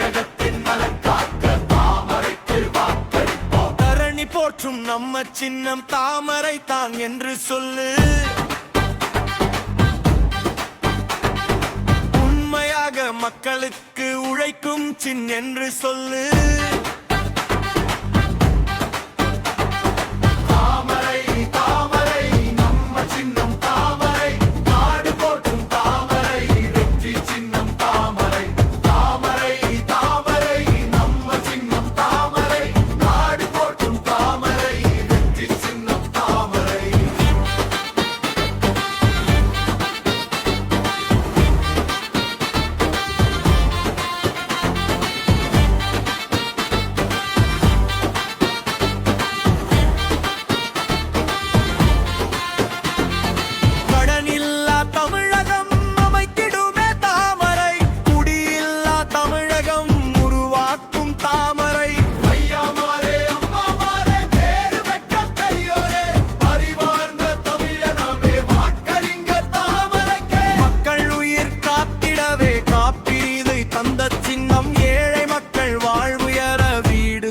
தமிழகத்தின் நலன் காக்க தாமரைக்கு வாக்களிப்போம். தரணி போற்றும் நம்ம சின்னம் தாமரை தான் என்று சொல்லு. உண்மையாக மக்களுக்கு உழைக்கும் சின் என்று சொல்லு.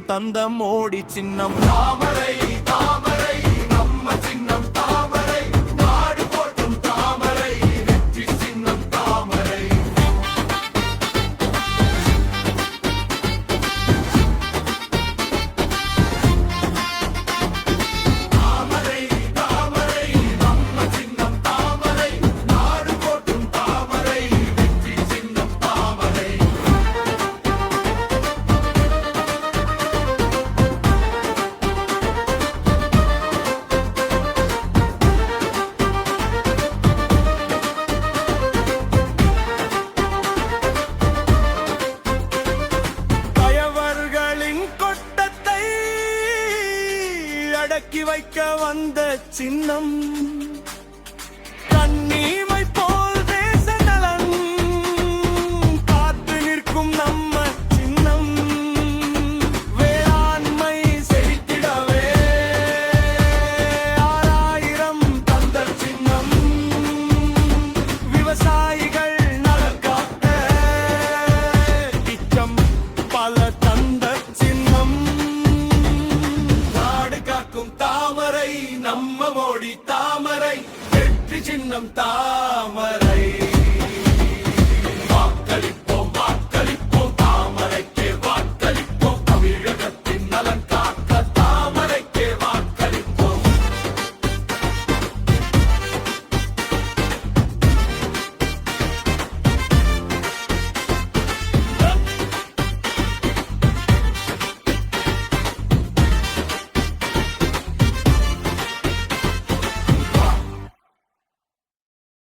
தந்த மோடி சின்னம் தாமரை தாமரை நம்ம சின்னம் தாமரை நாடு போற்றும் தாமரை வெற்றி சின்னம் தாமரை. தாமரை தாமரை நம்ம சின்னம் தாமரை நாடு போற்றும் தாமரை வெற்றி சின்னம் தாமரை. அடக்கி வைக்க வந்த சின்னம் கண்ணீமை போல் தேச நலன் காத்து நிற்கும் நம்ம சின்னம். வேளாண்மை செழித்திடவே 6000 தந்த சின்னம். விவசாயிகள் நலக்காக்க திட்டம் பல தந்த சின்னம். தாமரை நம்ம மோடி தாமரை வெற்றி சின்னம் தாமரை.